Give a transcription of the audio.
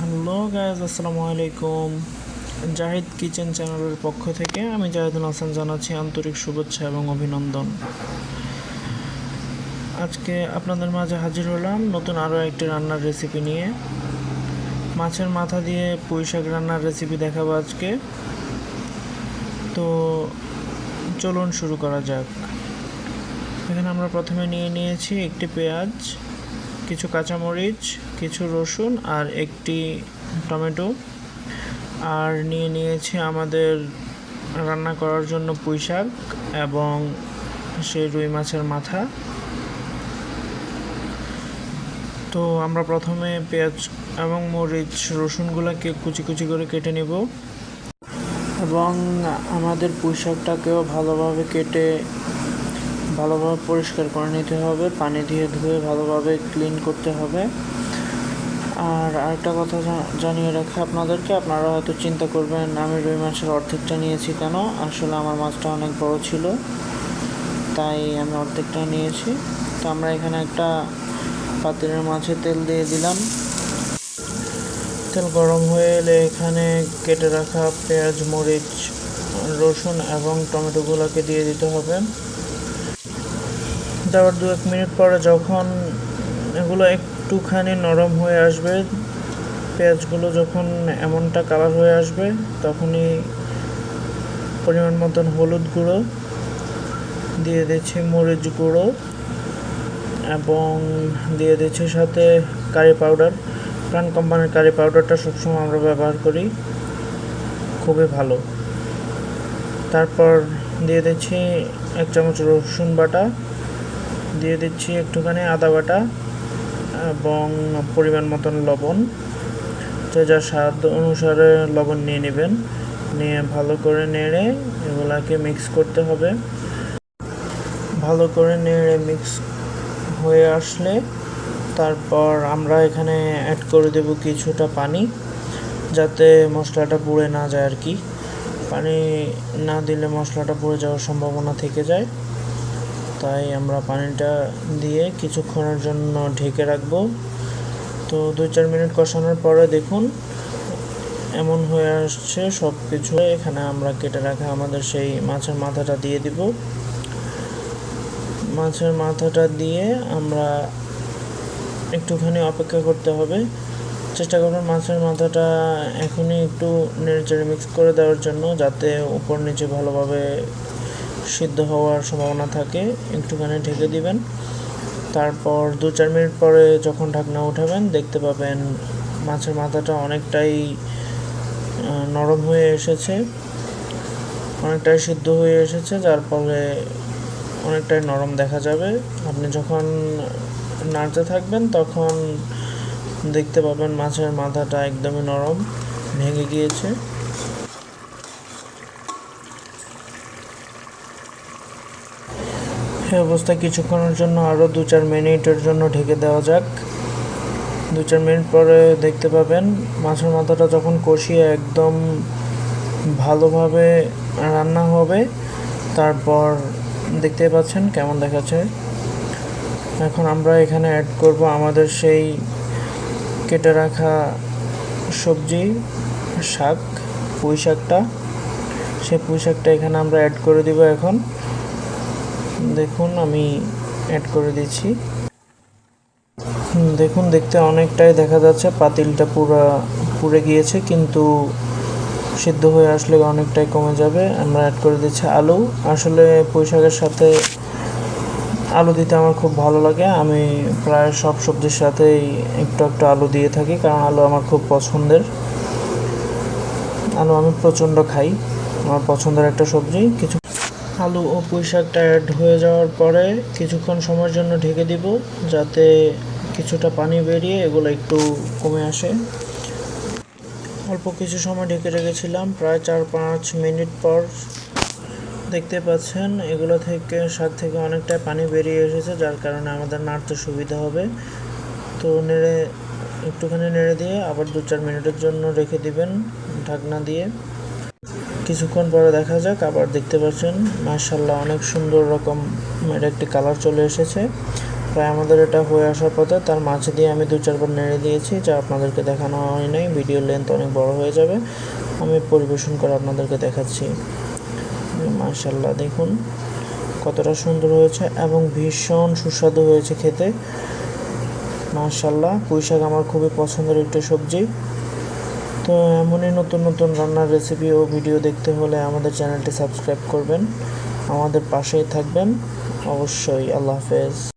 Hello guys, আসসালামু আলাইকুম। Zahid kitchen চ্যানেলের পক্ষ থেকে আমি জাহিদুল হাসান জানাচ্ছি আন্তরিক শুভেচ্ছা এবং অভিনন্দন। আজকে আপনাদের মাঝে হাজির হলাম নতুন আরও একটি রান্নার রেসিপি নিয়ে। মাছের মাথা দিয়ে পুঁই শাক রান্নার রেসিপি দেখাবো আজকে। তো চলুন শুরু করা যাক। এখানে আমরা প্রথমে নিয়েছি একটি পেঁয়াজ, কিছু কাঁচামরিচ, কিছু রসুন আর একটি টমেটো, আর নিয়েছি আমাদের রান্না করার জন্য পুঁই শাক এবং সেই রুই মাছের মাথা। তো আমরা প্রথমে পেঁয়াজ এবং মরিচ রসুনগুলোকে কুচি কুচি করে কেটে নেব এবং আমাদের পুঁই শাকটাকেও ভালোভাবে কেটে ভালোভাবে পরিষ্কার করে নিতে হবে, পানি দিয়ে ধুয়ে ভালোভাবে ক্লিন করতে হবে। আর আরেকটা কথা জানিয়ে রাখি আপনাদেরকে, আপনারা হয়তো চিন্তা করবেন আমি রুই মাছের অর্ধেকটা নিয়েছি কেন। আসলে আমার মাছটা অনেক বড় ছিল, তাই আমি অর্ধেকটা নিয়েছি। তো আমরা এখানে একটা পাতিলের মাঝে তেল দিয়ে দিলাম। তেল গরম হয়ে এলে এখানে কেটে রাখা পেঁয়াজ, মরিচ, রসুন এবং টমেটোগুলোকে দিয়ে দিতে হবে। তারপর 2-1 মিনিট পরে যখন এগুলো একটুখানি নরম হয়ে আসবে, পেঁয়াজগুলো যখন এমনটা কালার হয়ে আসবে, তখনই পরিমাণ মতন হলুদ গুঁড়ো দিয়ে দিচ্ছি, মরিচ গুঁড়ো এবং দিয়ে দিচ্ছি সাথে কারি পাউডার। প্রাণ কোম্পানির কারি পাউডারটা সবসময় আমরা ব্যবহার করি, খুবই ভালো। তারপর দিয়ে দিচ্ছি 1 চামচ রসুন বাটা, দিয়ে দিচ্ছি একটুখানি আদা বাটা এবং পরিমাণ মতন লবণ। তো যা স্বাদ অনুসারে লবণ নিয়ে নেবেন, নিয়ে ভালো করে নেড়ে এগুলাকে মিক্স করতে হবে। ভালো করে নেড়ে মিক্স হয়ে আসলে তারপর আমরা এখানে অ্যাড করে দেব কিছুটা পানি, যাতে মশলাটা পুড়ে না যায় আর কি। পানি না দিলে মশলাটা পুড়ে যাওয়ার সম্ভাবনা থেকে যায়, তাই আমরা পানিটা দিয়ে কিছুক্ষণের জন্য ঢেকে রাখবো। তো 2-4 মিনিট কষানোর পরে দেখুন এমন হয়ে আসছে সব কিছু। এখানে আমরা কেটে রাখা আমাদের সেই মাছের মাথাটা দিয়ে দিব। মাছের মাথাটা দিয়ে আমরা একটুখানি অপেক্ষা করতে হবে। চেষ্টা করবেন মাছের মাথাটা এখনই একটু নেড়েচেড়ে মিক্স করে দেওয়ার জন্য, যাতে উপর নিচে ভালোভাবে সিদ্ধ হওয়ার সম্ভাবনা থাকে। একটুখানি ঢেকে দিবেন। তারপর 2-4 মিনিট পরে যখন ঢাকনা উঠাবেন, দেখতে পাবেন মাছের মাথাটা অনেকটাই নরম হয়ে এসেছে, অনেকটাই সিদ্ধ হয়ে এসেছে, যার ফলে অনেকটাই নরম দেখা যাবে। আপনি যখন নাড়তে থাকবেন তখন দেখতে পাবেন মাছের মাথাটা একদমই নরম, ভেঙে গিয়েছে। এই অবস্থায় কিছুক্ষণের জন্য আরও 2-4 মিনিটের জন্য ঢেকে দেওয়া যাক। 2-4 মিনিট পরে দেখতে পাবেন মাছের মাথাটা যখন কষিয়ে একদম ভালোভাবে রান্না হবে, তারপর দেখতে পাচ্ছেন কেমন দেখাচ্ছে। এখন আমরা এখানে অ্যাড করব আমাদের সেই কেটে রাখা সবজি, শাক, পুঁই শাকটা। সেই পুঁই শাকটা এখানে আমরা অ্যাড করে দিব। এখন দেখুন আমি অ্যাড করে দিচ্ছি। দেখুন দেখতে অনেকটাই দেখা যাচ্ছে পাতিলটা পুড়ে গিয়েছে, কিন্তু সিদ্ধ হয়ে আসলে অনেকটাই কমে যাবে। আমরা অ্যাড করে দিচ্ছি আলু। আসলে পুঁই শাকের সাথে আলু দিতে আমার খুব ভালো লাগে। আমি প্রায় সব সবজির সাথেই একটু একটু আলু দিয়ে থাকি, কারণ আলু আমার খুব পছন্দের। আলু আমি প্রচণ্ড খাই, আমার পছন্দের একটা সবজি। আলু ও পুঁই শাকটা অ্যাড হয়ে যাওয়ার পরে কিছুক্ষণ সময়ের জন্য ঢেকে দিব, যাতে কিছুটা পানি বেরিয়ে এগুলো একটু কমে আসে। অল্প কিছু সময় ঢেকে রেখেছিলাম, প্রায় 4-5 মিনিট পর দেখতে পাচ্ছেন এগুলো থেকে, শাক থেকে অনেকটা পানি বেরিয়ে এসেছে, যার কারণে আমাদের নাড়তে সুবিধা হবে। তো একটুখানি নেড়ে দিয়ে আবার 2-4 মিনিটের জন্য রেখে দিবেন ঢাকনা দিয়ে। কিছুক্ষণ পরে দেখা যাক, আবার দেখতে পাচ্ছেন মাশাআল্লাহ অনেক সুন্দর রকমের একটি কালার চলে এসেছে। প্রায় আমাদের এটা হয়ে আসার পথে, তার মাঝে দিয়ে আমি 2-4 বার নেড়ে দিয়েছি, যা আপনাদেরকে দেখানো হয় নাই, ভিডিও লেন্থ অনেক বড় হয়ে যাবে। আমি পরিবেশন করে আপনাদেরকে দেখাচ্ছি। মাশাআল্লাহ, দেখুন কতটা সুন্দর হয়েছে এবং ভীষণ সুস্বাদু হয়েছে খেতে। মাশাআল্লাহ, পুঁই শাক আমার খুবই পছন্দের একটি সবজি। তো এমনই নতুন নতুন রান্নার রেসিপি ও ভিডিও দেখতে হলে আমাদের চ্যানেলটি সাবস্ক্রাইব করবেন, আমাদের পাশেই থাকবেন অবশ্যই। আল্লাহ হাফেজ।